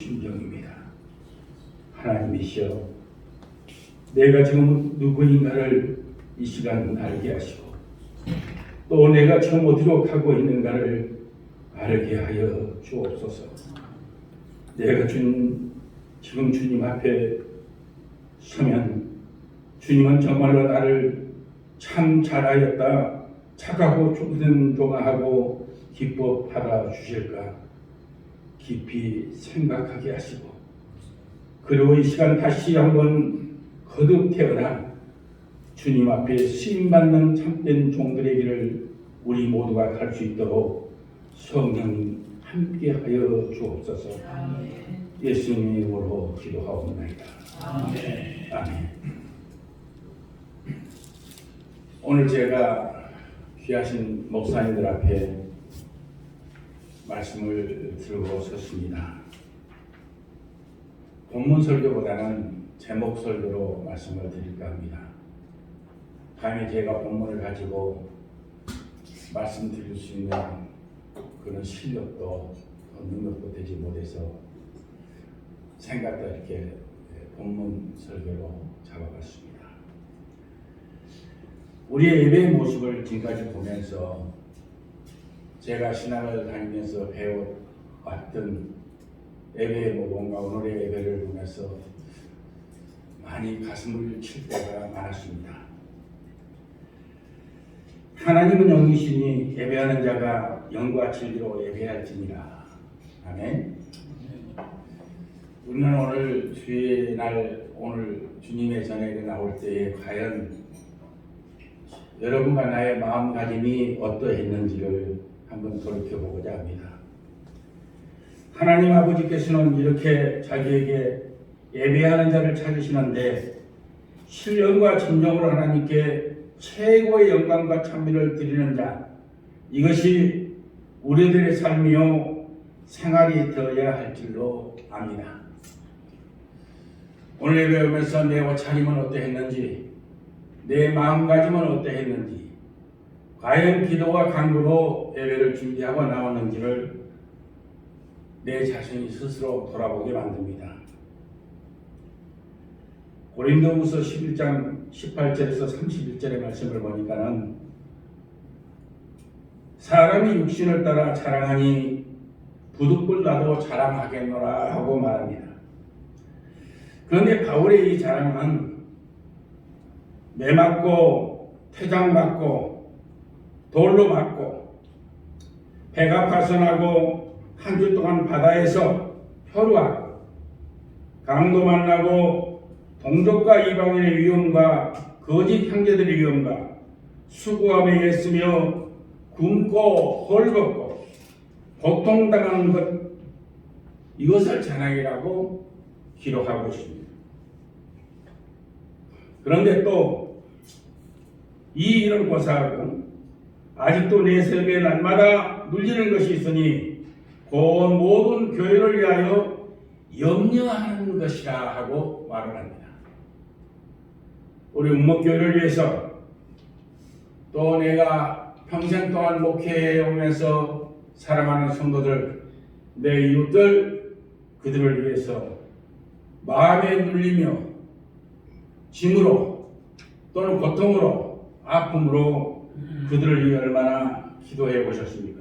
심정입니다. 하나님이시여, 내가 지금 누구인가를 이 시간 알게 하시고 또 내가 지금 어디로 가고 있는가를 알게 하여 주옵소서. 내가 지금 주님 앞에 서면 주님은 정말로 나를 참 잘하였다, 착하고 존중하고 기뻐 받아주실까 깊이 생각하게 하시고, 그리고 이 시간 다시 한번 거듭 태어나 주님 앞에 쓰임받는 참된 종들의 길을 우리 모두가 갈 수 있도록 성령 함께하여 주옵소서. 예수님의 이름으로 기도하옵나이다. 아멘. 오늘 제가 귀하신 목사님들 앞에 말씀을 들고 섰습니다. 본문 설교보다는 제목 설교로 말씀을 드릴까 합니다. 감히 제가 본문을 가지고 말씀드릴 수 있는 그런 실력도 능력도 되지 못해서 생각다 이렇게 본문 설교로 잡아봤습니다. 우리의 예배의 모습을 지금까지 보면서 제가 신학을 다니면서 배워왔던 예배의 모범과 오늘의 예배를 보면서 많이 가슴을 칠 때가 많았습니다. 하나님은 영이시니 예배하는 자가 영과 진리로 예배할지니라. 아멘. 우리는 오늘 주의 날, 오늘 주님의 전에 나올 때에 과연 여러분과 나의 마음가짐이 어떠했는지를 한번 돌이켜보고자 합니다. 하나님 아버지께서는 이렇게 자기에게 예배하는 자를 찾으시는데 신령과 진정으로 하나님께 최고의 영광과 찬미를 드리는 자, 이것이 우리들의 삶이요 생활이 되어야 할 줄로 압니다. 오늘 예배하면서 내 옷차림은 어떠했는지, 내 마음가짐은 어떠했는지, 과연 기도와 간구로 예배를 준비하고 나왔는지를 내 자신이 스스로 돌아보게 만듭니다. 고린도후서 11장 18절에서 31절의 말씀을 보니까는 사람이 육신을 따라 자랑하니 부득불 나도 자랑하겠노라 하고 말합니다. 그런데 바울의 이 자랑은 매 맞고 태장 맞고 돌로 맞고 배가 파손하고 한 주 동안 바다에서 표류하고 강도 만나고 동족과 이방인의 위험과 거짓 형제들의 위험과 수고함에 애쓰며 굶고 헐벗고 고통당하는 것, 이것을 자랑이라고 기록하고 있습니다. 그런데 또 이 일은 고사하고 아직도 내 삶의 날마다 눌리는 것이 있으니 곧 모든 교회를 위하여 염려하는 것이라 하고 말을 합니다. 우리 운목교회를 위해서, 또 내가 평생 동안 목회해 오면서 사랑하는 성도들, 내 이웃들, 그들을 위해서 마음에 눌리며 짐으로 또는 고통으로 아픔으로 그들을 위해 얼마나 기도해 보셨습니까?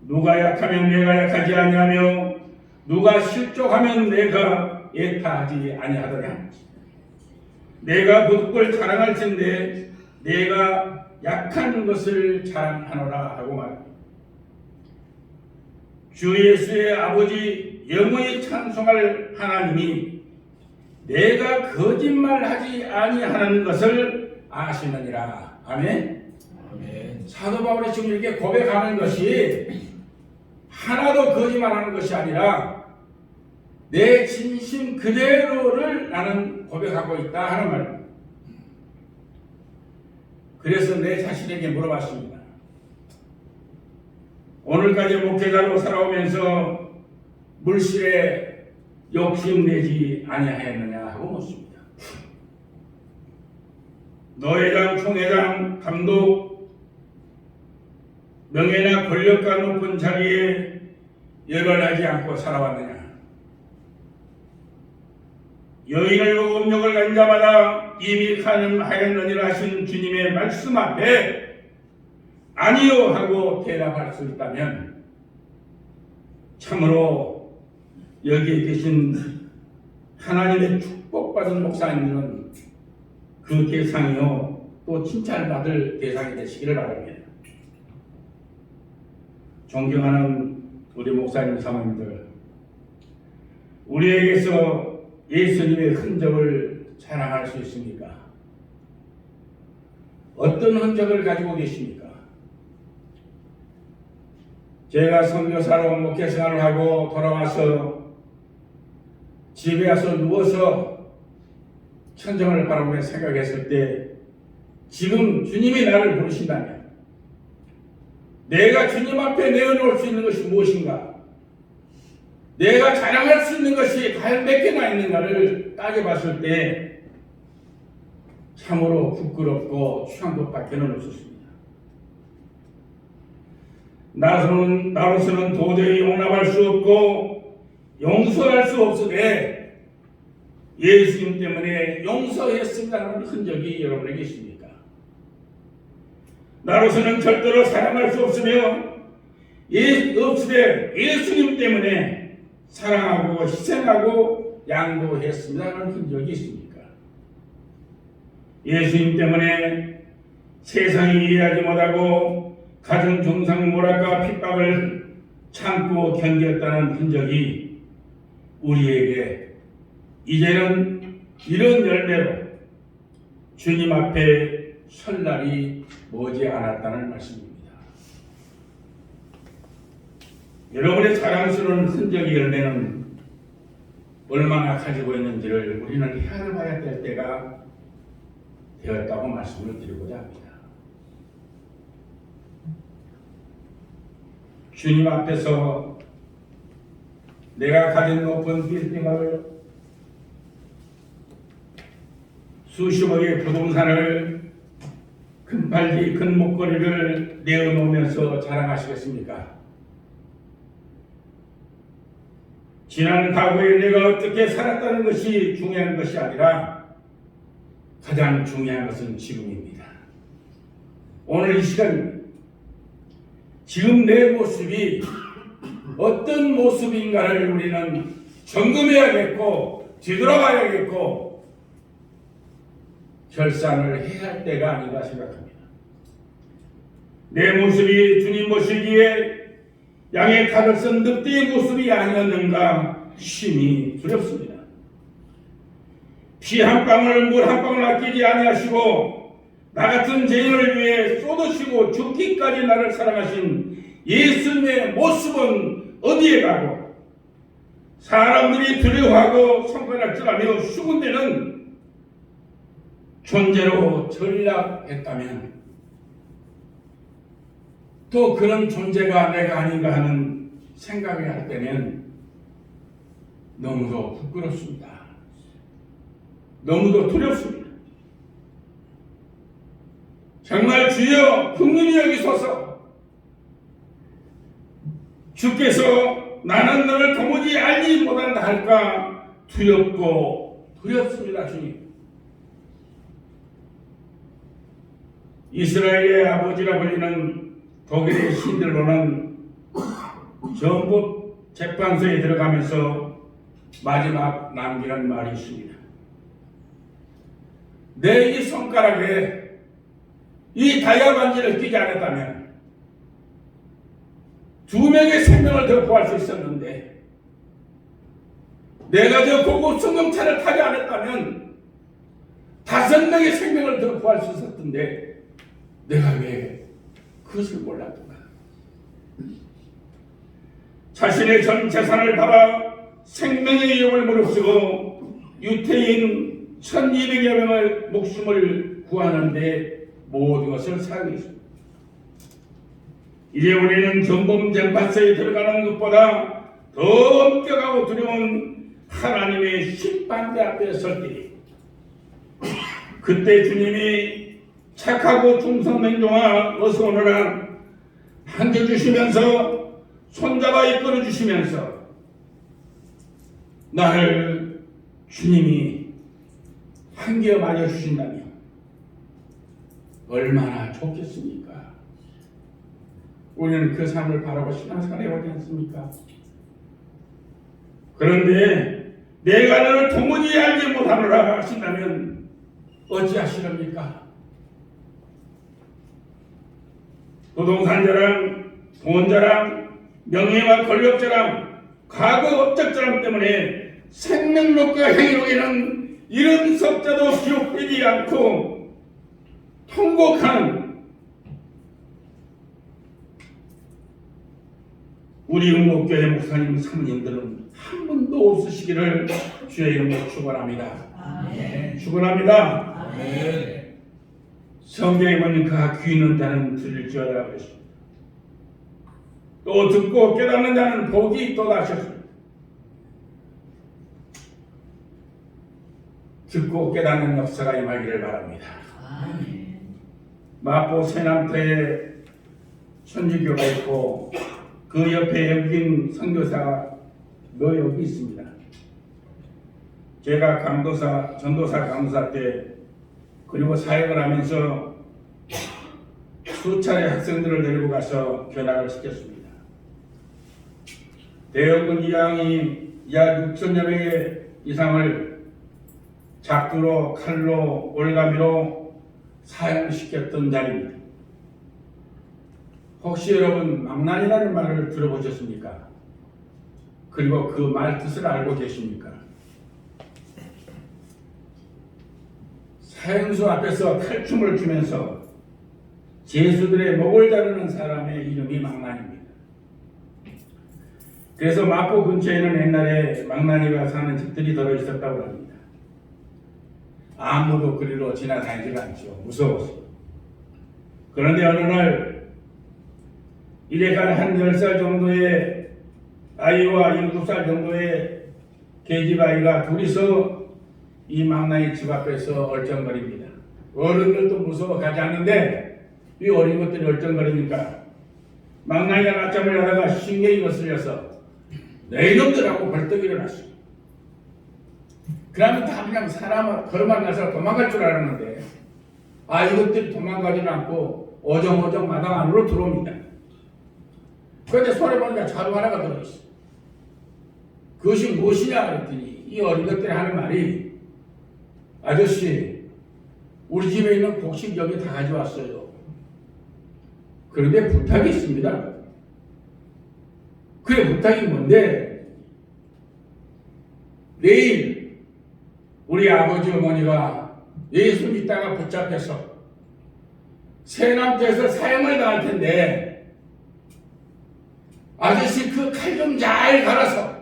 누가 약하면 내가 약하지 아니하며 누가 실족하면 내가 애타하지 아니하더냐. 내가 부득불 자랑할진대 내가 약한 것을 자랑하노라 하고 말합니다. 주 예수의 아버지 영원히 찬송할 하나님이 내가 거짓말하지 아니하는 것을 아시느니라. 아멘. 아멘. 사도 바울이 지금 이렇게 고백하는 것이 하나도 거짓말하는 것이 아니라 내 진심 그대로를 나는 고백하고 있다 하는 말입니다. 그래서 내 자신에게 물어봤습니다. 오늘까지 목회자로 살아오면서 물질에 욕심내지 아니하였느냐 하고 묻습니다. 노회장, 총회장, 감독, 명예나 권력과 높은 자리에 열반하지 않고 살아왔느냐? 여인을 음욕을 가진 자마다 이미 가늠하였느니라 하신 주님의 말씀 앞에 아니요 하고 대답할 수 있다면 참으로 여기에 계신 하나님의 축복받은 목사님은 그 대상이요 또 칭찬을 받을 대상이 되시기를 바랍니다. 존경하는 우리 목사님 사모님들, 우리에게서 예수님의 흔적을 자랑할 수 있습니까? 어떤 흔적을 가지고 계십니까? 제가 선교사로 목회 생활을 하고 돌아와서 집에 와서 누워서 천정을 바라보며 생각했을 때 지금 주님이 나를 부르신다면 내가 주님 앞에 내어놓을 수 있는 것이 무엇인가? 내가 자랑할 수 있는 것이 과연 몇 개나 있는가를 따져봤을 때 참으로 부끄럽고 취한 것밖에는 없었습니다. 나로서는 도저히 용납할 수 없고 용서할 수 없으되 예수님 때문에 용서했습니다라는 흔적이 여러분에게 계십니까? 나로서는 절대로 사랑할 수 없으며 없으되 예수님 때문에 사랑하고 희생하고 양보했습니다라는 흔적이 있습니까? 예수님 때문에 세상이 이해하지 못하고 가정 중상 모락과 핍박을 참고 견뎠다는 흔적이 우리에게 이제는 이런 열매로 주님 앞에 설 날이 머지않았다는 말씀입니다. 여러분의 자랑스러운 흔적의 열매는 얼마나 가지고 있는지를 우리는 헤아려봐야 될 때가 되었다고 말씀을 드리고자 합니다. 주님 앞에서 내가 가진 높은 빌딩을 수십억의 부동산을 큰 팔찌 큰 목걸이를 내어놓으면서 자랑하시겠습니까? 지난 과거에 내가 어떻게 살았다는 것이 중요한 것이 아니라 가장 중요한 것은 지금입니다. 오늘 이 시간입니다. 지금 내 모습이 어떤 모습인가를 우리는 점검해야겠고 뒤돌아봐야겠고 결산을 해야 할 때가 아닌가 생각합니다. 내 모습이 주님 모시기에 양의 탈을 쓴 늑대의 모습이 아니었는가 심히 두렵습니다. 피 한 방울 물 한 방울 아끼지 아니하시고 나 같은 죄인을 위해 쏟으시고 죽기까지 나를 사랑하신 예수님의 모습은 어디에 가고 사람들이 두려워하고 손가락질하며 숨은 데는 존재로 전락했다면 또 그런 존재가 내가 아닌가 하는 생각을 할 때는 너무도 부끄럽습니다. 너무도 두렵습니다. 정말 주여 긍휼히 여기소서. 주께서 나는 너를 도무지 알지 못한다 할까 두렵고 두렵습니다. 주님. 이스라엘의 아버지라 불리는 독일의 신들로는 전부 재판소에 들어가면서 마지막 남기는 말이 있습니다. 내 이 손가락에 이 다이아 반지를 끼지 않았다면 2명의 생명을 더 구할 수 있었는데 내가 저 고급 승용차를 타지 않았다면 5명의 생명을 더 구할 수 있었던데 내가 왜 그것을 몰랐던가? 자신의 전 재산을 팔아 생명의 위협을 무릅쓰고 유태인 1200여 명의 목숨을 구하는데 모든 것을 사용했습니다. 이제 우리는 전범 재판소에 들어가는 것보다 더 엄격하고 두려운 하나님의 심판대 앞에 설 때 그때 주님이 착하고 충성맹종아 어서 오너라 안겨주시면서 손잡아 이끌어 주시면서 나를 주님이 한겨 맞아 주신다면 얼마나 좋겠습니까? 우리는 그 삶을 바라고 신앙생활 해오지 않습니까? 그런데 내가 너를 도무지 알지 못하노라 하신다면 어찌하시렵니까? 부동산 자랑, 돈 자랑, 명예와 권력 자랑, 과거 업적 자랑 때문에 생명력과 행위로에는 이런 석자도 기록되지 않고 통곡하는 우리 응목교회 목사님 사모님들은 한 분도 없으시기를 주의 이름으로 축원합니다. 아멘. 축원합니다. 아멘. 성경에 보면 그가 귀 있는 자는 들을지어다 하셨습니다. 또 듣고 깨닫는 자는 복이 있도다 하셨습니다. 듣고 깨닫는 역사가 임하기를 바랍니다. 아멘. 마포 세남터에 천주교가 있고 그 옆에 여긴 선교사가 여기 있습니다. 제가 전도사 강도사 때 그리고 사역을 하면서 수차례 학생들을 데리고 가서 견학을 시켰습니다. 대형군 이양이 약 6천여 명의 이상을 작두로, 칼로, 올가미로 사형시켰던 자리입니다. 혹시 여러분 망난이라는 말을 들어보셨습니까? 그리고 그 말 뜻을 알고 계십니까? 사형수 앞에서 탈춤을 추면서 죄수들의 목을 자르는 사람의 이름이 망난입니다. 그래서 마포 근처에는 옛날에 망난이가 사는 집들이 들어 있었다고 합니다. 아무도 그리로 지나다니지가 않죠. 무서워서. 그런데 어느 날 이래간 한 10살 정도의 아이와 7살 정도의 계집 아이가 둘이서 이 망나니 집 앞에서 얼쩡거립니다. 어른들도 무서워 가지 않는데 이 어린 것들이 얼쩡거리니까 망나니가 낮잠을 자다가 신경이 거슬려서 내 이놈들하고 벌떡 일어났어요. 그러면 다 그냥 사람을 걸어만 나서 도망갈 줄 알았는데 이것들이 도망가지는 않고 어정어정 마당 안으로 들어옵니다. 그런데 손에 보니까 자루 하나가 들어있어. 그것이 무엇이냐 그랬더니 이 어린 것들이 하는 말이 아저씨 우리 집에 있는 곡식 여기 다 가져왔어요. 그런데 부탁이 있습니다. 그래 부탁이 뭔데? 내일 우리 아버지 어머니가 예수 믿다가 붙잡혀서 세남도에서 사형을 당할 텐데 아저씨 그 칼 좀 잘 갈아서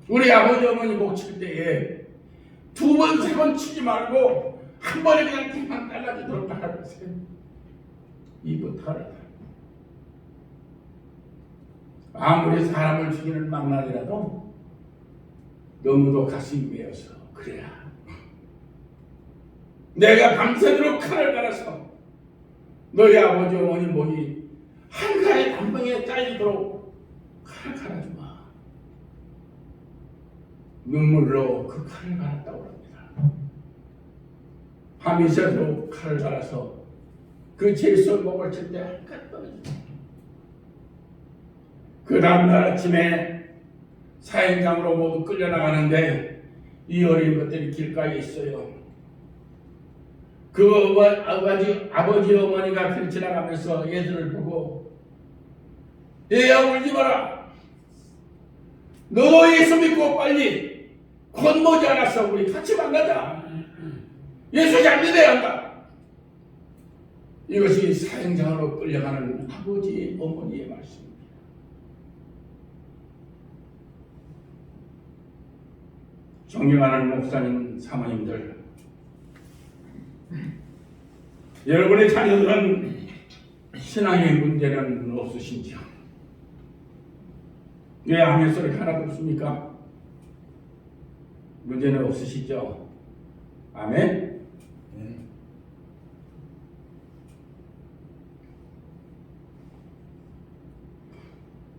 우리 아버지 어머니 목 칠 때에 2번, 3번 치지 말고 한 번에 그냥 팽팽 잘라주도록 하라세요. 이 부탁을 아무리 사람을 죽이는 망나니라도 너무도 가슴이 메어서 그래야 내가 밤새도록 칼을 갈아서 너희 아버지 어머니 목이 한 칼에 단방에 잘리도록 칼을 갈아주마. 눈물로 그 칼을 갈았다고 합니다. 밤이 새도록 칼을 갈아서 그 죄수의 목을 칠 때 한 칼 떨어집니다. 그 다음날 아침에 사형장으로 모두 끌려나가는데 이 어린 것들이 길가에 있어요. 그 아버지 어머니가 길 지나가면서 얘들을 보고 얘야 울지 마라. 너도 예수 믿고 빨리 곧 머지않았어. 우리 같이 만나자. 예수 잘 믿어야 한다. 이것이 사형장으로 끌려가는 아버지 어머니의 말씀입니다. 존경하는 목사님 사모님들, 여러분의 자녀들은 신앙의 문제는 없으신지요? 왜 아멘 소리 하나도 없습니까? 문제는 없으시죠? 아멘?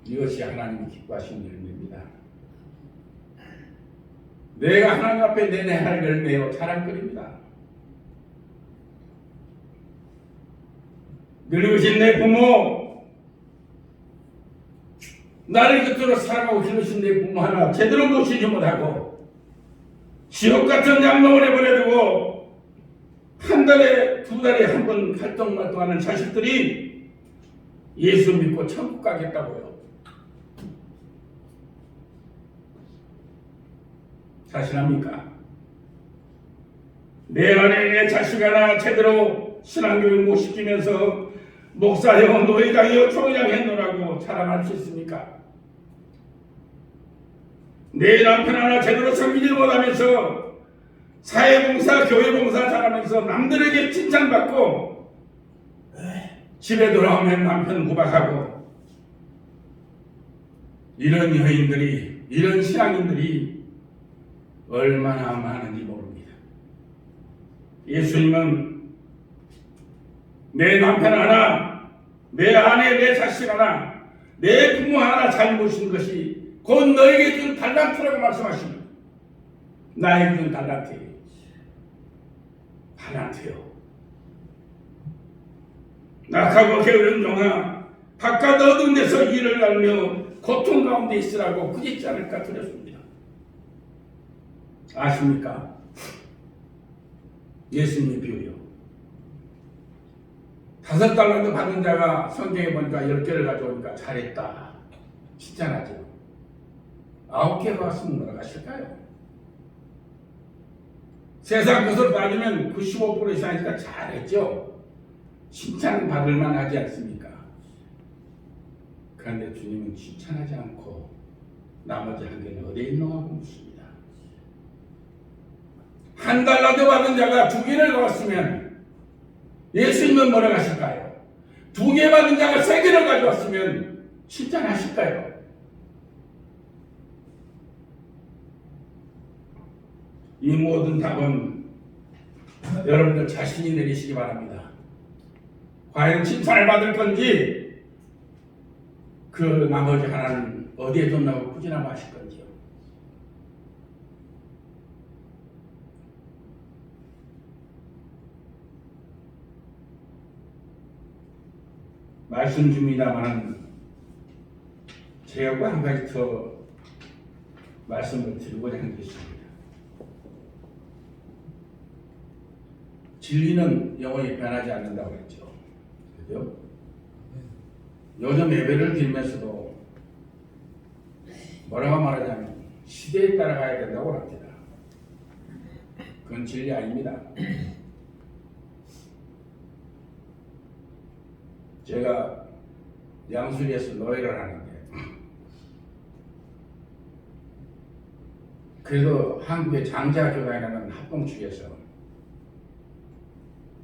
이것이 하나님이 기뻐하시는 열매입니다. 내가 하나님 앞에 내할 열매요 자랑거리입니다. 늙으신 내 부모, 나를 곁으로 사랑하고 기르신 내 부모 하나 제대로 모시지 못하고 지옥 같은 양로원에 보내두고 한 달에 두 달에 한 번 갈등말등하는 자식들이 예수 믿고 천국 가겠다고요. 자신합니까? 내 안에 내 자식 하나 제대로 신앙교육 못 시키면서 목사여 노회장이여 총회장 했노라고 자랑할 수 있습니까? 내 남편 하나 제대로 섬기지 못하면서 사회봉사 교회봉사 잘하면서 남들에게 칭찬받고 집에 돌아오면 남편 구박하고 이런 여인들이 이런 신앙인들이 얼마나 많은지 모릅니다. 예수님은 내 남편 하나, 내 아내, 내 자식 하나, 내 부모 하나 잘 모신 것이 곧 너에게 준 달란트라고 말씀하십니다. 나에게 준 달란트예요. 낙하고 게으른 종아, 바깥 어두운 데서 일을 하며 고통 가운데 있으라고 그짓지 않을까 두렵습니다. 아십니까? 예수님의 비유요. 5달란트 받은 자가 성경에 보니까 10개를 가져오니까 잘했다 칭찬하죠. 9개 받았으면 뭐라 하실까요? 세상 것으로 따지면 95% 이상이니까 잘했죠. 칭찬 받을 만하지 않습니까? 그런데 주님은 칭찬하지 않고 나머지 한 개는 어디에 있노 하고 묻습니다. 1달란트 받은 자가 2개를 가졌으면 예수님은 뭐라고 하실까요? 2개 받은 자가 3개를 가져왔으면 칭찬하실까요? 이 모든 답은 여러분들 자신이 내리시기 바랍니다. 과연 칭찬을 받을 건지 그 나머지 하나는 어디에 뒀나고 꾸지나 마실 건지요. 말씀 중입니다만 제가 한 가지 더 말씀을 드리고자 하는 게 있습니다. 진리는 영원히 변하지 않는다고 했죠. 그죠? 요즘 예배를 드리면서도 뭐라고 말하냐면 시대에 따라가야 된다고 합니다. 그건 진리 아닙니다. 제가 양수리에서 노예를 하는데 그래도 한국의 장자교단이라는 합동축에서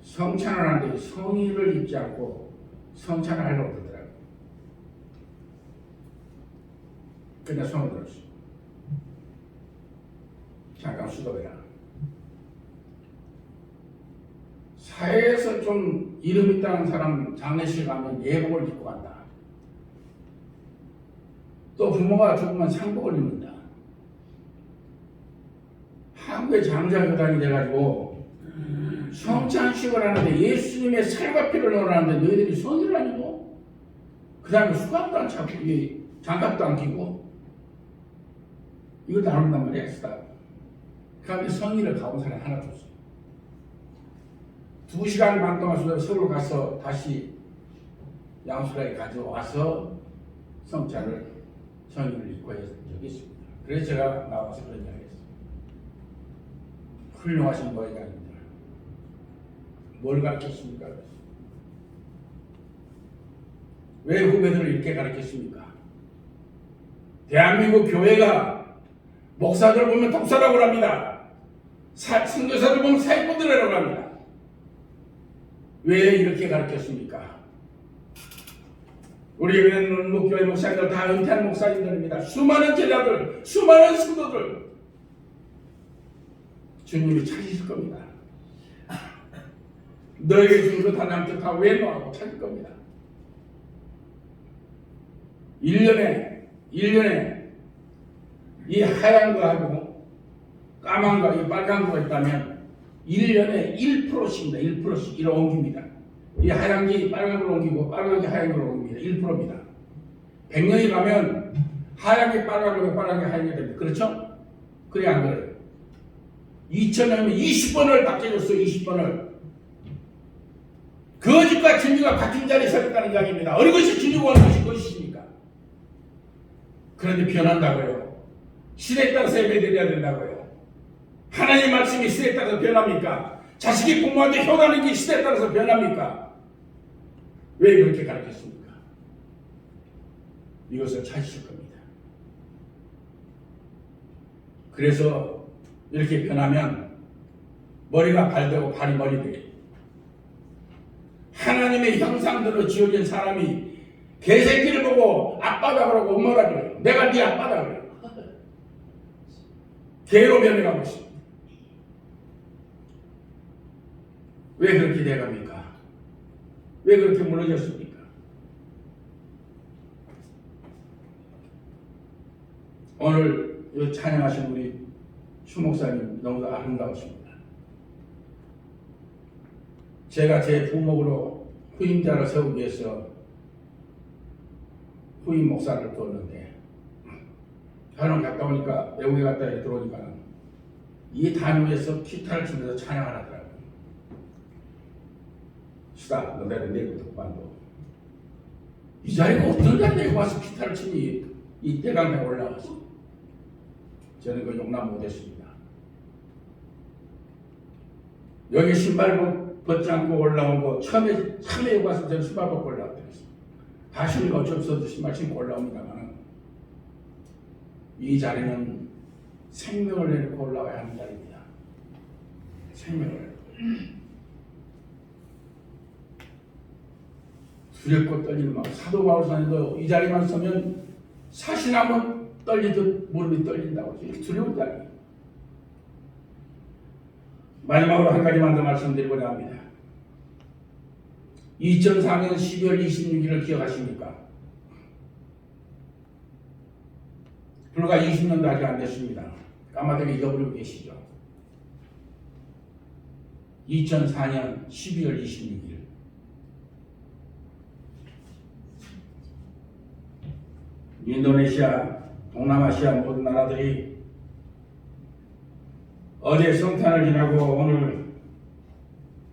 성찬을 하는데 성의를 입지 않고 성찬을 하려고 그러더라고요. 근데 손을 들었어요. 잠깐 수도해라. 사회에서 좀 이름 있다는 사람 장례식 가면 예복을 입고 간다. 또 부모가 죽으면 상복을 입는다. 한국의 장자교단이 돼가지고 성찬식을 하는데 예수님의 살과 피를 넣으라는데 너희들이 손을 안 입고 그 다음에 수갑도 안 차고 장갑도 안 끼고 이걸 다 한단 말이야. 그 다음에 성의를 가온 사람이 하나 줬어. 2시간 반 동안 서울 가서 다시 양수라에 가져와서 성찬을 성의를 입고 했던 적이 있습니다. 그래서 제가 나와서 그런 이야기 했어요. 훌륭하신 거회장님들 뭘 가르쳤습니까? 왜 후배들을 이렇게 가르쳤습니까? 대한민국 교회가 목사들 보면 독사라고 합니다. 선교사들 보면 사기꾼들이라고 합니다. 왜 이렇게 가르쳤습니까? 우리 교회는 목교회 목사님들 다 은퇴한 목사님들입니다. 수많은 제자들, 수많은 성도들 주님이 찾으실 겁니다. 너에게 준 그 달란트 다 외노하고 찾을 겁니다. 1년에 이 하얀 거하고 까만 거, 이 빨간 거가 있다면 1년에 1%씩입니다. 1%씩 이렇게 옮깁니다. 이 하얀 게 빨간 걸 옮기고 빨간 게 하얀 걸 옮깁니다. 1%입니다. 100년이 가면 하얀 게 빨간 거고 빨간 게 하얀 게 됩니다. 그렇죠? 그래 안 그래요? 2000년이면 20번을 바뀌어줬어요. 20번을. 거짓과 진리가 같은 자리에 서 있다는 이야기입니다. 어느 것이 진리고 어느 것이 거짓입니까? 그런데 변한다고요. 시대에 따라서 예배드려야 된다고요. 하나님의 말씀이 시대에 따라서 변합니까? 자식이 부모한테 효하는 게 시대에 따라서 변합니까? 왜 그렇게 가르쳤습니까? 이것을 찾으실 겁니다. 그래서 이렇게 변하면 머리가 발되고 발이 머리 돼요. 하나님의 형상대로 지어진 사람이 개새끼를 보고 아빠다 그러고 엄마다 그래요. 내가 네 아빠다 그래요. 개로 변해가고 있습니다. 왜 그렇게 돼갑니까? 왜 그렇게 무너졌습니까? 오늘 이 찬양하신 우리 추 목사님 너무도 아름다우십니다. 제가 제 부목으로 후임자를 세우기 위해서 후임 목사를 두었는데 하루 갔다 오니까 외국에 갔다 들어오니까 이 단위에서 기타를 치면서 찬양을 하더라고요. 수다 너네들 내일부터 그만둬. 이 자리가 어떤 자리에 와서 기타를 치니 이 대강에 올라가서 저는 그 용납 못했습니다. 여기 신발 벗지 않고 올라온 거 처음에 여기 와서 저는 신발 벗고 올라왔더랬어요. 다시는 어쩔 수 없이 신발 신고 올라옵니다만 이 자리는 생명을 내놓고 올라와야 하는 자리입니다. 생명을. 두렵고 떨리는 마음. 사도 바울사님도 이 자리만 서면 사시나무 떨리듯 무릎이 떨린다고. 두려운 자리. 마지막으로 한 가지만 더 말씀드리고자 합니다. 2004년 12월 26일을 기억하십니까? 불과 20년도 아직 안 됐습니다. 까마득히 잊어버리고 계시죠? 2004년 12월 26일 인도네시아, 동남아시아 모든 나라들이 어제 성탄을 지나고 오늘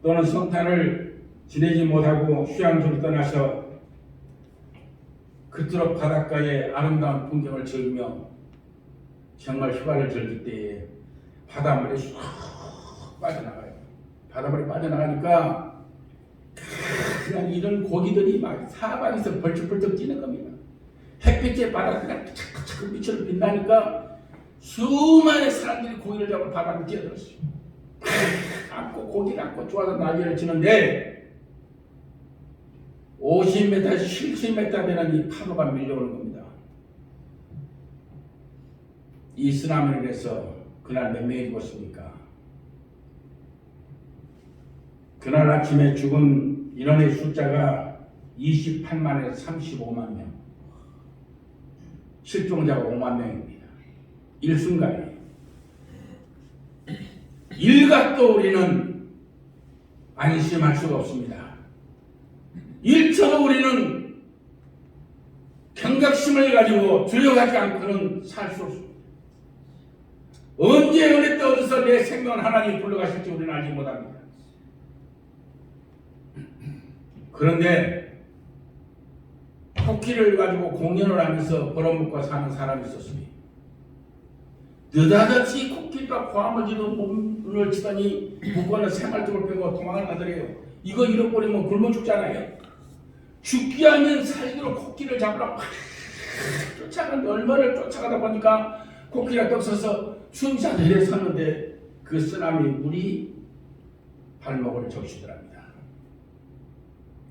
또는 성탄을 지내지 못하고 휴양지로 떠나서 그토록 바닷가의 아름다운 풍경을 즐기며 정말 휴가를 즐길 때에 바닷물이 쑥 빠져나가요. 바닷물이 빠져나가니까 그냥 이런 고기들이 막 사방에서 벌쩍벌쩍 뛰는 겁니다. 햇빛에 바닷가가 차크차크 빛을 빛나니까 수많은 사람들이 고기를 잡으러 바다로 뛰어들었어요. 안고 고기를 안고 좋아서 날개를 치는데 50m에서 70m 되는 이 파도가 밀려오는 겁니다. 이 쓰나미를 인해서 그날 몇 명이 죽었습니까? 그날 아침에 죽은 인원의 숫자가 28만에서 35만 명, 실종자가 5만 명입니다. 일순간에 일각도 우리는 안심할 수가 없습니다. 일처도 우리는 경각심을 가지고 두려워하지 않고는 살 수 없습니다. 언제 어느 때 어디서 내 생명을 하나님이 불러가실지 우리는 알지 못합니다. 그런데 토끼를 가지고 공연을 하면서 벌어먹고 사는 사람이 있었으니 느닷없이 코끼리가 고아머지도 몸을 치더니 묶어는 생활적으로 빼고 도망을 가더래요. 이거 잃어버리면 굶어 죽잖아요. 죽기 아닌 살기로 코끼리를 잡으러 쫓아가는데 얼마를 쫓아가다 보니까 코끼리가 떡 서서 숨차 내려 섰는데 그 쓰나미 물이 발목을 적시더랍니다.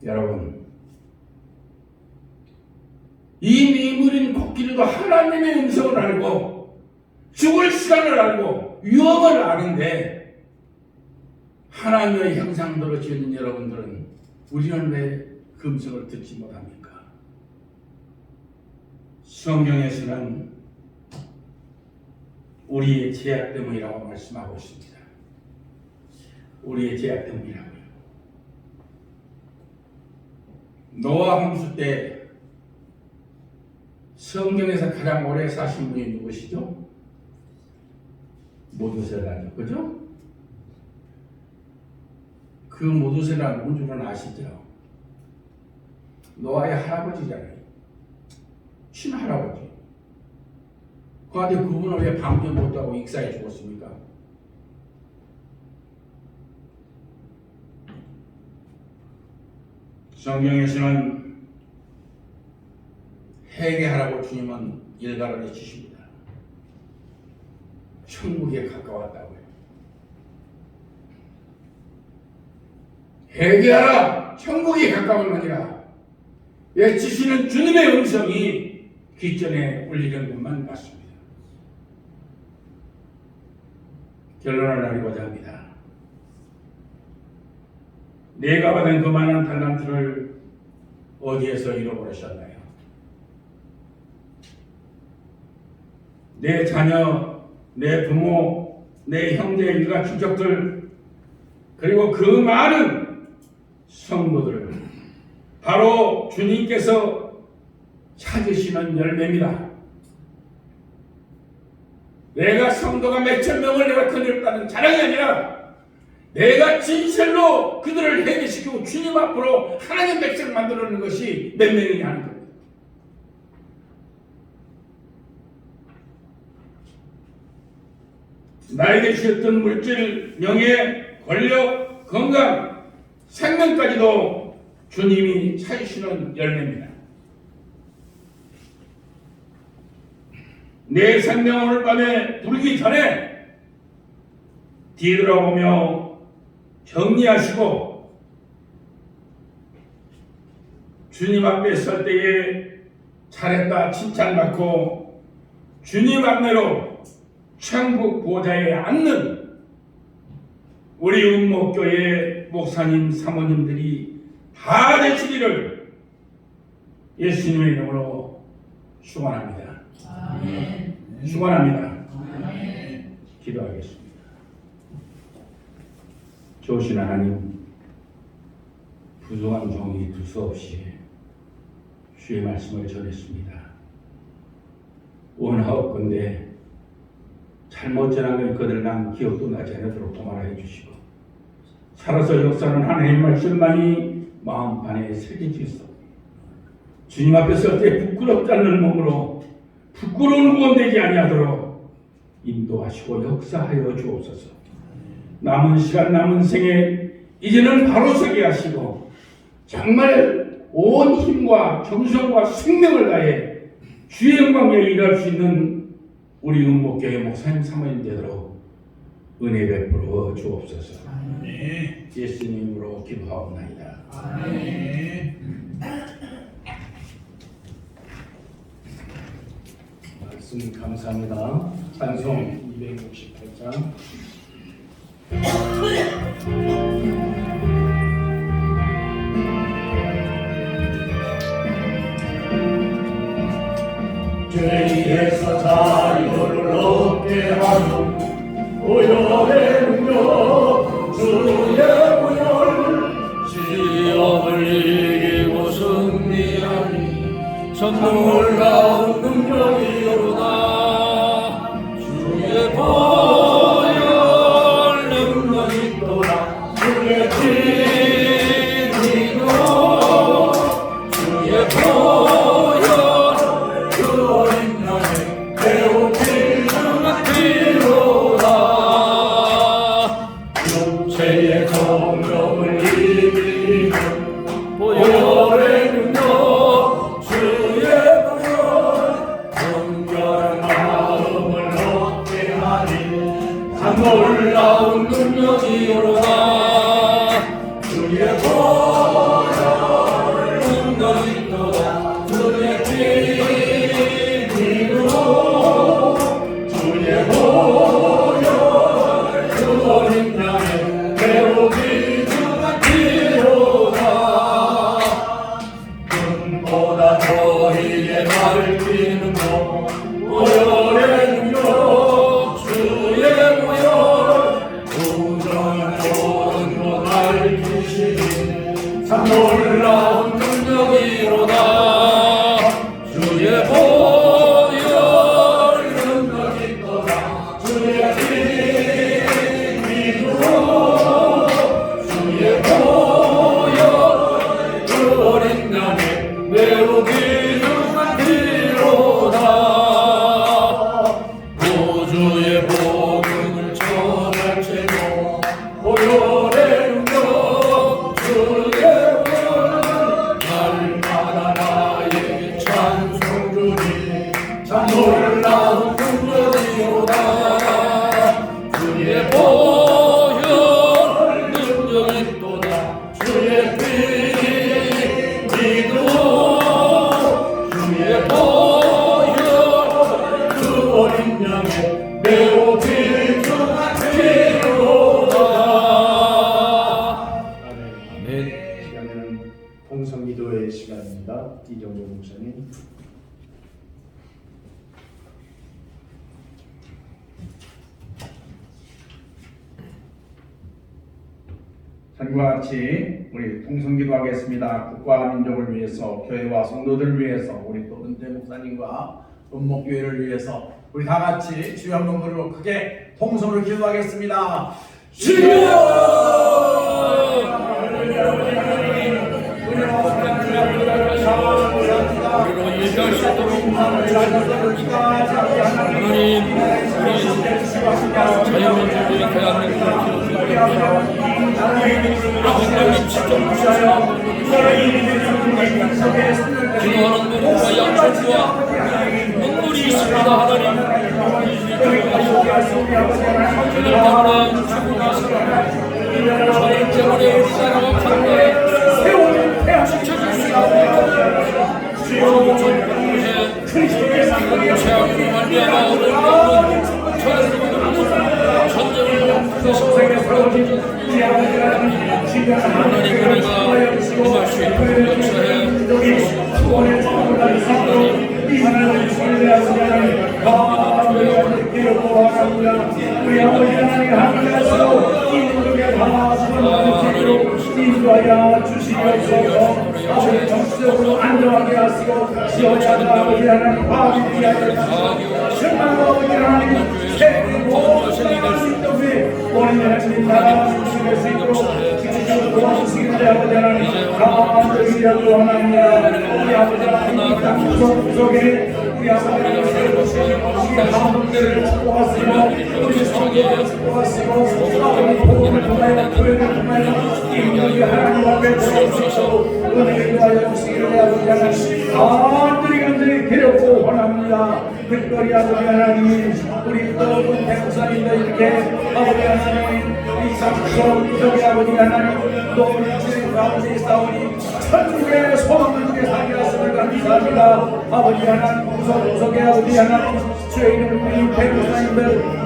여러분, 이 미물인 코끼리도 하나님의 음성을 알고 죽을 시간을 알고 위험을 아는데 하나님의 형상대로 지은 여러분들은 우리는 왜 그 음성을 듣지 못합니까? 성경에서는 우리의 죄악 때문이라고 말씀하고 있습니다. 우리의 죄악 때문이라고요. 노아 홍수 때 성경에서 가장 오래 사신 분이 누구시죠? 모두셀라죠. 그죠? 그 모두셀라 누군 줄은 아시죠? 노아의 할아버지잖아요. 친할아버지. 그런데 그분은 왜 방주 못하고 익사해 죽었습니까? 성경에서는 회개하라고 주님은 일가를 해주십니다. 천국에 가까웠다고요. 회개하라! 천국이 가까울느니라. 외치시는 주님의 음성이 귓전에 울리는 것만 맞습니다. 결론을 내리고자 합니다. 내가 받은 그 많은 달란트를 어디에서 잃어버리셨나요? 내 자녀, 내 부모, 내 형제, 일가, 친척들, 그리고 그 많은 성도들, 바로 주님께서 찾으시는 열매입니다. 내가 성도가 몇천 명을 내가 거느렸다는 자랑이 아니라 내가 진실로 그들을 회개시키고 주님 앞으로 하나님 백성을 만들어내는 것이 몇 명이냐 하는 겁니다. 나에게 주셨던 물질, 명예, 권력, 건강, 생명까지도 주님이 찾으시는 열매입니다. 내 생명 오늘 밤에 부르기 전에 뒤돌아보며 정리하시고 주님 앞에 설 때에 잘했다 칭찬받고 주님 앞내로 천국 보좌에 앉는 우리 운목교회 목사님 사모님들이 다 되시기를 예수님의 이름으로 축원합니다. 아멘. 축원합니다. 아멘. 기도하겠습니다. 좋으신 하나님, 부족한 종이 두서없이 주의 말씀을 전했습니다. 원하옵건대 잘못 전한 걸 거들난 기억도 나지 않도록 도말하여 주시고 살아서 역사는 하나님의 말씀만이 마음 안에 새겨지소. 주님 앞에 설 때 부끄럽지 않는 몸으로 부끄러운 구원 되지 아니하도록 인도하시고 역사하여 주옵소서. 남은 시간 남은 생에 이제는 바로 서게 하시고 정말 온 힘과 정성과 생명을 다해 주의 영광에 일할 수 있는 우리 은목교회 목사님 사모님 되도록 은혜 베풀어 주옵소서. 아멘. 예수님으로 기도하옵나이다. 아멘. 말씀 감사합니다. 찬송 268장. 죄에서 자유를 얻게 하는 오열의 능력 주의 구열 시험을 이기고 승리하니 참 놀라운 능력이로다. 주의 보혈 능력이 있도다. 주의 진리로 주의 보혈 육체의 정욕을 이기는 보혈의 능력 주의 보혈 정결한 마음을 얻게 하니 참 놀라운 능력이로다. 주의 보혈 능력이 있도다. 주의 진리로 주의 보혈 그 어린 양의 배우기 주같이로다. 눈보다 더히게 밝히는 어린 양의 매우 귀중하시로다. 아멘. 시간에는 통성기도의 시간입니다. 이정도 목사님. 산과 같이 우리 통성기도 하겠습니다. 국가와 민족을 위해서, 교회와 성도들을 위해서, 우리 또 은퇴 목사님과 은목교회를 위해서 우리 다 같이 주여 한번 부르고 크게 통성으로 기도하겠습니다. 자유민주주의 대한민국을 하나님 직접 주셔서 기도하는 눈과 양천과 눈물이 있습니다. 하나님 저들 때문에 죽음이 있습니다. 저들 때문에 우리나라가 강대에 지켜질 수 있습니다. 주여 전국에 최악으로 말미암아 얻은 저들을 전쟁을 그것을 벌어지는 하나님 우리가 임할 수 있도록 역사해 인도하여 주시옵소서. 아버지 정치적으로 안정하게 하시고 지어자가 아버지 하나님 화합을 위하여 정말로 아버지 하나님 세계 모든 민족이 원인을 하시는 나라 주실 수 있도록 지키시고 도와주시기를 아버지 하나님 감사드리려고 원합니다. 우리 아버지 하나님 땅 구석구석에 우리 아버지 하나님 우리 가운데를 축복하시고 우리 성도를 축복하시고 아버지 복음을 통하여 교회를 통하여 인류의 하나님 앞에 주옵소서. 은혜를 하여 주시기를 아버지 하나님 간절히 데려고 원합니다. 특별히 아버지 하나님 우리 또 대목사님도 이렇게 아버지 하나님 이 상처 저기 아버지 하나님 또 우리 가운데 있사오니 천국의 소망을 위해 살게 하심을 감사합니다. 아버지 하나님 구석구석에 아버지 하나님 주의 이름을 대목사님들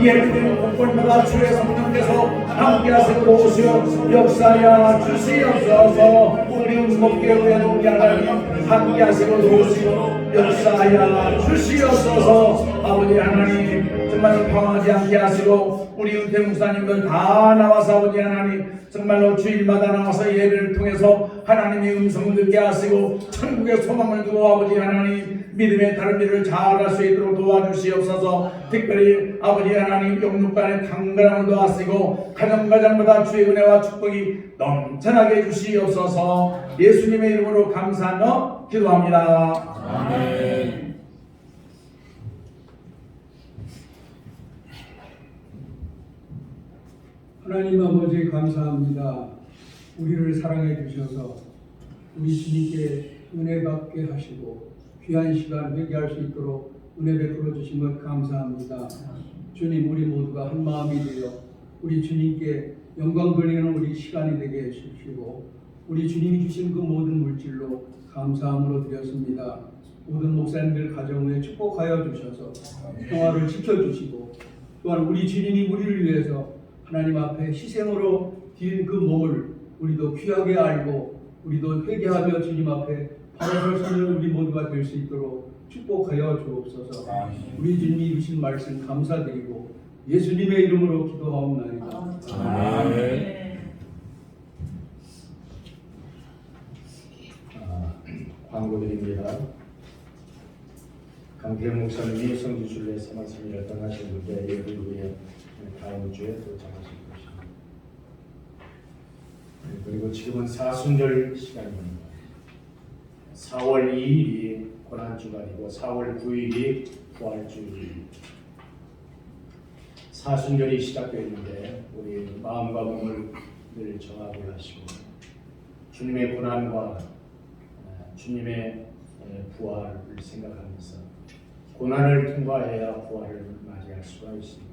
예비된 공권마다 주의 성령께서 함께 하시고 도우시오 역사여 주시옵소서. 우리 운목교회 우리 하나님 함께 하시고 도우시고 역사여 주시옵소서. 아버지 하나님 정말 평하지 않게 하시고 우리 은퇴 목사님들 다 나와서 아버지 하나님 정말로 주일마다 나와서 예배를 통해서 하나님의 음성을 듣게 하시고 천국의 소망을 두고 아버지 하나님 믿음의 다름질을 잘할 수 있도록 도와주시옵소서. 특별히 아버지 하나님 영육간의 강건함을 도하시고 가정가정마다 주의 은혜와 축복이 넘쳐나게 해주시옵소서. 예수님의 이름으로 감사하며 기도합니다. 아멘. 하나님 아버지 감사합니다. 우리를 사랑해 주셔서 우리 주님께 은혜 받게 하시고 귀한 시간 회개할 수 있도록 은혜 베풀어 주신 것 감사합니다. 주님 우리 모두가 한 마음이 되어 우리 주님께 영광 돌리는 우리 시간이 되게 해주시고 우리 주님이 주신 그 모든 물질로 감사함으로 드렸습니다. 모든 목사님들 가정에 축복하여 주셔서 평화를 지켜주시고 또한 우리 주님이 우리를 위해서 하나님 앞에 희생으로 드린 그 몸을 우리도 귀하게 알고 우리도 회개하며 주님 앞에 바로 설 수 있는 우리 모두가 될 수 있도록 축복하여 주옵소서. 우리 주님이 주신 말씀 감사드리고 예수님의 이름으로 기도하옵나이다. 아멘. 광고드립니다. 강태현 목사님이 성지순례 말씀을 떠나시는데 예를 위해 다음 주에 도착하실 것입니다. 그리고 지금은 사순절 시간입니다. 4월 2일이 고난주간이고 4월 9일이 부활주일입니다. 사순절이 시작되는데 우리 마음과 몸을 늘 정하게 하시고 주님의 고난과 주님의 부활을 생각하면서 고난을 통과해야 부활을 맞이할 수가 있습니다.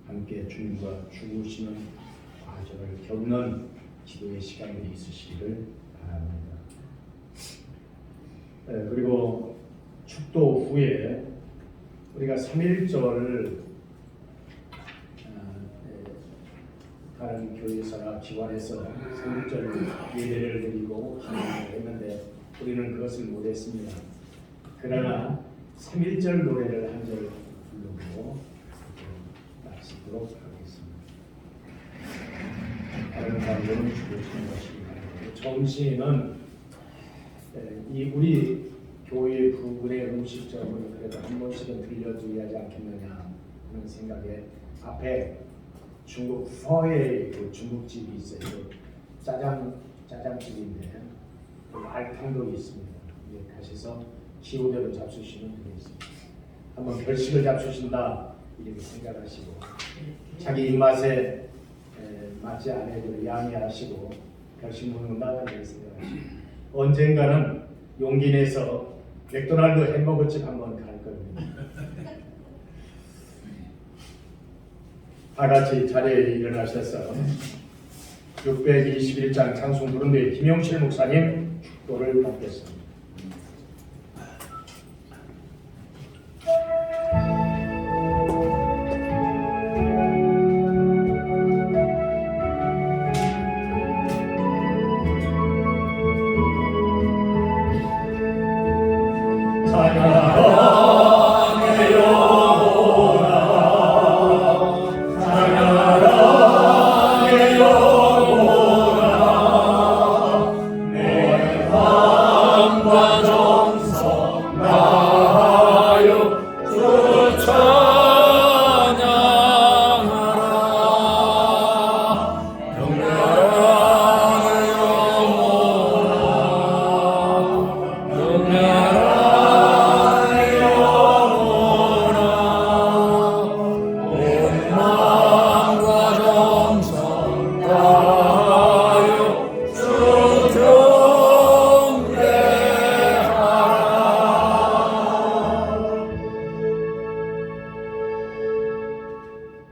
함께 주님과 죽으시는 과정을 겪는 기도의 시간이 있으시기를 바랍니다. 그리고 축도 후에 우리가 3.1절을 다른 교회에서나 기관에서 3.1절 예배를 드리고 기도를 했는데 우리는 그것을 못했습니다. 그러나 3.1절 노래를 한 절 부르고 마치도록 하겠습니다. 다른 사람들은 죽으시는 것입니다. 처음 시인은 이 우리 교회 부분의 음식점을 그래도 한 번씩은 들려드려야 하지 않겠느냐 하는 생각에 앞에 중국 서해에 그 중국집이 있어요. 짜장집인데 알탕도 있습니다. 가셔서 기호대로 잡수시면 되겠습니다. 한번 결식을 잡수신다 이렇게 생각하시고 자기 입맛에 맞지 않아도 양해하시고 결식 먹는다 이렇게 생각하시고 언젠가는 용기 내서 맥도날드 햄버거집 한번 갈 겁니다. 다 같이 자리에 일어나셔서 621장 찬송 부른데 김용실 목사님 축도를 받겠습니다.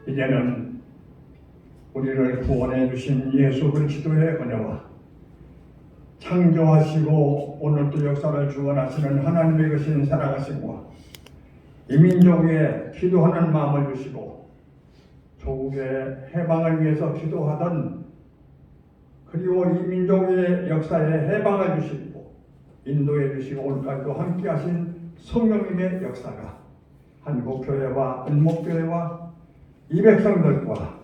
이제는 우리를 구원해 주신 예수 그리스도의 은혜와 창조하시고 오늘도 역사를 주관하시는 하나님의 것인 살아가심과 이 민족에 기도하는 마음을 주시고 조국의 해방을 위해서 기도하던 그리고 이 민족의 역사에 해방을 주시고 인도해 주시고 오늘까지도 함께 하신 성령님의 역사가 한국교회와 은목교회와 이 백성들과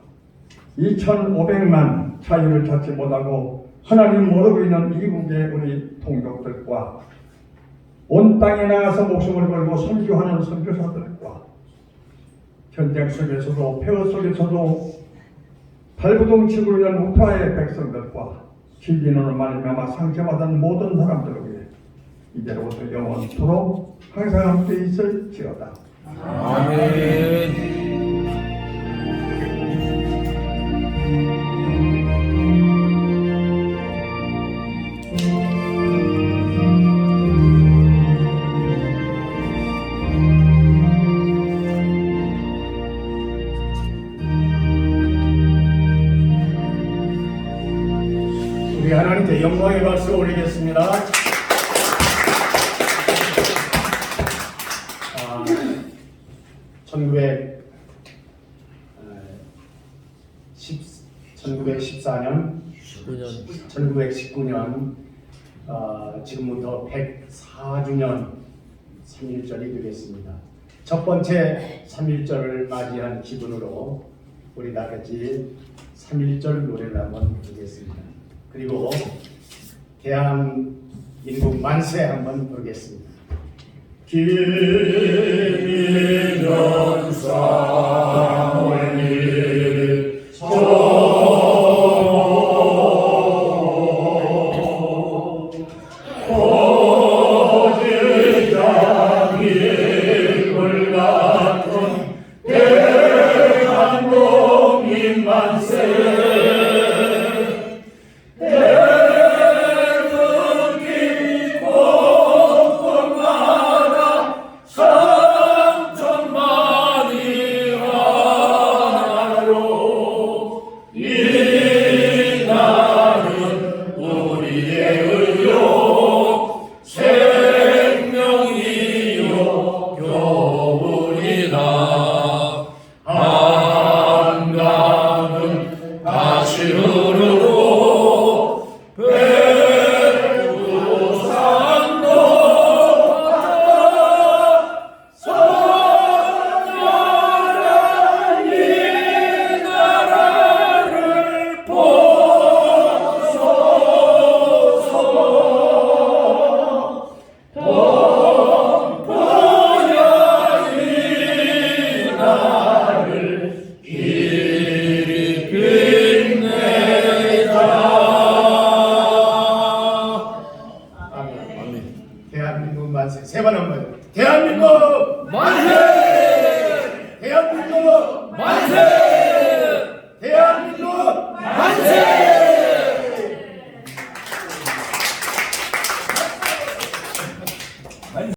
2,500만 자유를 찾지 못하고 하나님 모르고 있는 이국의 우리 동족들과 온 땅에 나가서 목숨을 걸고 선교하는 선교사들과 전쟁 속에서도 폐허 속에서도 발부동 치고 있는 우파의 백성들과 진리론을 말미암아 상처받은 모든 사람들을 위해 이제로부터 영원토록 항상 함께 있을지어다. 아멘. 우리 하나님께 영광의 박수 올리겠습니다. 1919년 지금부터 104주년 3.1절이 되겠습니다. 첫 번째 3.1절을 맞이한 기분으로 우리 다 같이 3.1절 노래를 한번 부르겠습니다. 그리고 대한민국 만세 한번 부르겠습니다. 김연사님 생명이요 교훈이 대한민국 만세! 대한민국 만세!